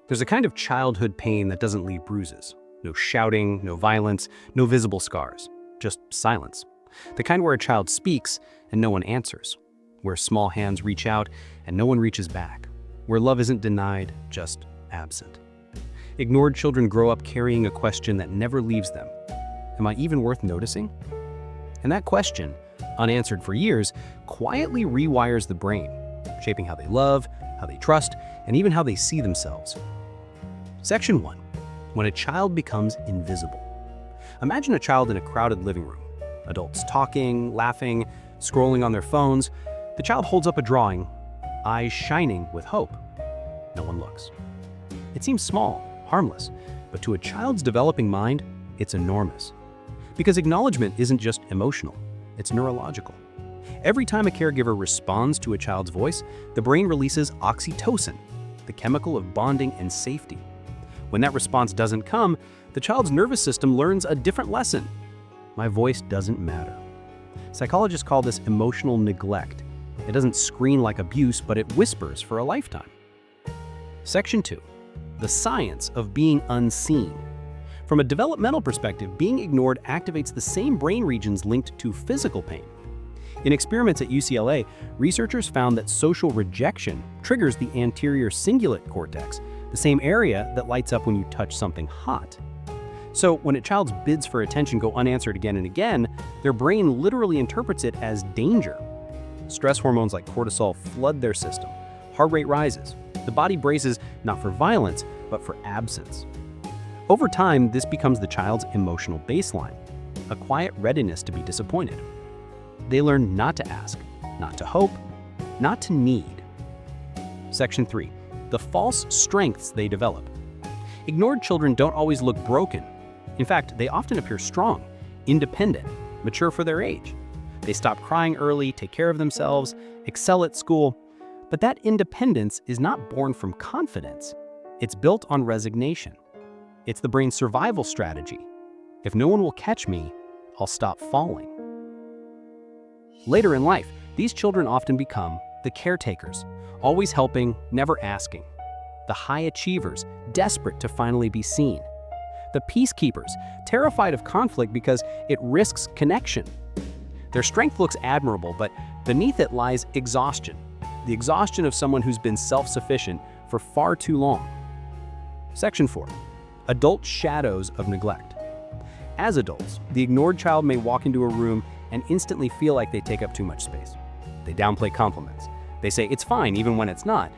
There's a kind of childhood pain that doesn't leave bruises. No shouting, no violence, no visible scars. Just silence. The kind where a child speaks and no one answers. Where small hands reach out and no one reaches back. Where love isn't denied, just absent. Ignored children grow up carrying a question that never leaves them. Am I even worth noticing? And that question, unanswered for years, quietly rewires the brain, shaping how they love, how they trust, and even how they see themselves. Section 1. When a child becomes invisible. Imagine a child in a crowded living room. Adults talking, laughing, scrolling on their phones. The child holds up a drawing, eyes shining with hope. No one looks. It seems small, harmless, but to a child's developing mind, it's enormous. Because acknowledgement isn't just emotional, it's neurological. Every time a caregiver responds to a child's voice, the brain releases oxytocin, the chemical of bonding and safety. When that response doesn't come, the child's nervous system learns a different lesson. My voice doesn't matter. Psychologists call this emotional neglect. It doesn't scream like abuse, but it whispers for a lifetime. Section 2. The science of being unseen. From a developmental perspective, being ignored activates the same brain regions linked to physical pain. In experiments at UCLA, researchers found that social rejection triggers the anterior cingulate cortex, the same area that lights up when you touch something hot. So when a child's bids for attention go unanswered again and again, their brain literally interprets it as danger. Stress hormones like cortisol flood their system. Heart rate rises. The body braces not for violence, but for absence. Over time, this becomes the child's emotional baseline, a quiet readiness to be disappointed. They learn not to ask, not to hope, not to need. Section 3. The false strengths they develop. Ignored children don't always look broken. In fact, they often appear strong, independent, mature for their age. They stop crying early, take care of themselves, excel at school. But that independence is not born from confidence. It's built on resignation. It's the brain's survival strategy. If no one will catch me, I'll stop falling. Later in life, these children often become the caretakers, always helping, never asking. The high achievers, desperate to finally be seen. The peacekeepers, terrified of conflict because it risks connection. Their strength looks admirable, but beneath it lies exhaustion. The exhaustion of someone who's been self-sufficient for far too long. Section 4. Adult shadows of neglect. As adults, the ignored child may walk into a room and instantly feel like they take up too much space. They downplay compliments. They say it's fine even when it's not.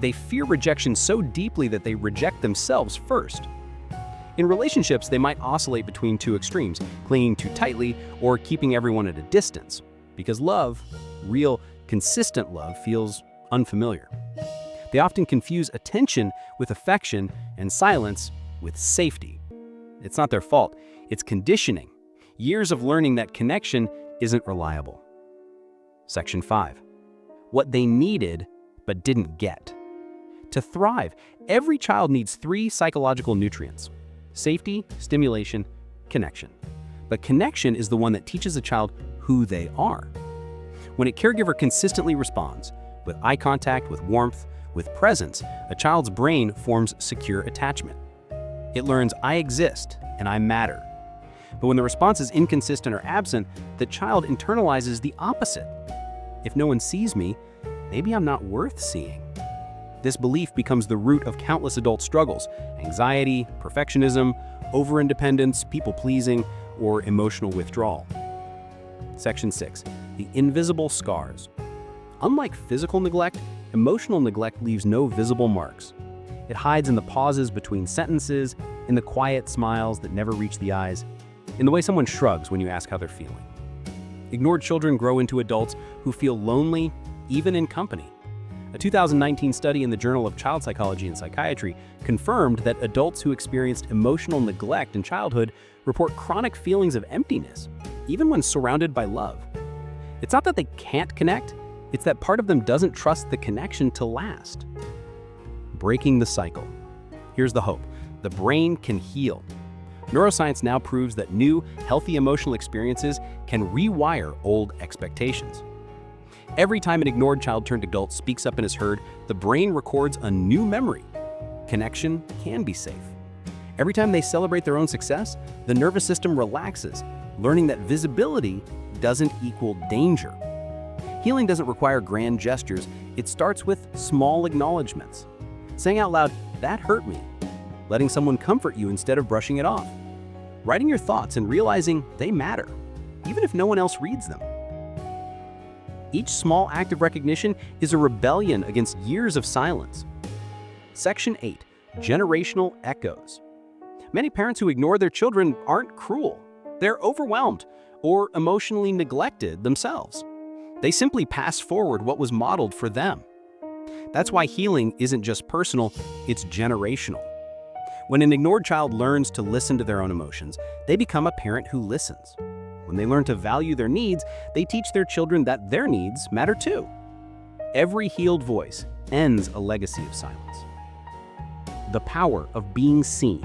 They fear rejection so deeply that they reject themselves first. In relationships, they might oscillate between two extremes, clinging too tightly or keeping everyone at a distance, because love, real, consistent love, feels unfamiliar. They often confuse attention with affection and silence with safety. It's not their fault, it's conditioning. Years of learning that connection isn't reliable. Section 5. What they needed but didn't get. To thrive, every child needs 3 psychological nutrients: safety, stimulation, connection. But connection is the one that teaches a child who they are. When a caregiver consistently responds, with eye contact, with warmth, with presence, a child's brain forms secure attachment. It learns, I exist and I matter. But when the response is inconsistent or absent, the child internalizes the opposite. If no one sees me, maybe I'm not worth seeing. This belief becomes the root of countless adult struggles: anxiety, perfectionism, over-independence, people-pleasing, or emotional withdrawal. Section 6. The invisible scars. Unlike physical neglect, emotional neglect leaves no visible marks. It hides in the pauses between sentences, in the quiet smiles that never reach the eyes, in the way someone shrugs when you ask how they're feeling. Ignored children grow into adults who feel lonely, even in company. A 2019 study in the Journal of Child Psychology and Psychiatry confirmed that adults who experienced emotional neglect in childhood report chronic feelings of emptiness, even when surrounded by love. It's not that they can't connect, it's that part of them doesn't trust the connection to last. Breaking the cycle. Here's the hope: the brain can heal. Neuroscience now proves that new, healthy emotional experiences can rewire old expectations. Every time an ignored child turned adult speaks up and is heard, the brain records a new memory. connection can be safe. Every time they celebrate their own success, the nervous system relaxes, learning that visibility doesn't equal danger. Healing doesn't require grand gestures, it starts with small acknowledgments. Saying out loud, "That hurt me." Letting someone comfort you instead of brushing it off. Writing your thoughts and realizing they matter, even if no one else reads them. Each small act of recognition is a rebellion against years of silence. Section 8. Generational echoes. Many parents who ignore their children aren't cruel. They're overwhelmed or emotionally neglected themselves. They simply pass forward what was modeled for them. That's why healing isn't just personal, it's generational. When an ignored child learns to listen to their own emotions, they become a parent who listens. When they learn to value their needs, they teach their children that their needs matter too. Every healed voice ends a legacy of silence. The power of being seen.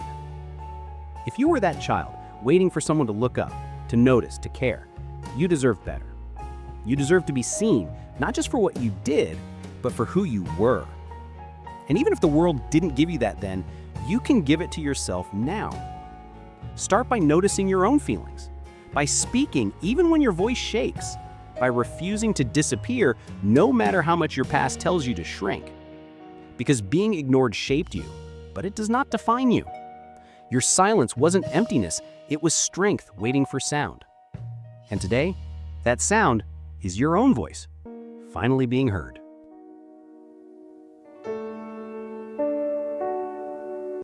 If you were that child, waiting for someone to look up, to notice, to care, you deserve better. You deserve to be seen, not just for what you did, but for who you were. And even if the world didn't give you that then, you can give it to yourself now. Start by noticing your own feelings, by speaking even when your voice shakes, by refusing to disappear no matter how much your past tells you to shrink. Because being ignored shaped you, but it does not define you. Your silence wasn't emptiness, it was strength waiting for sound. And today, that sound is your own voice, finally being heard.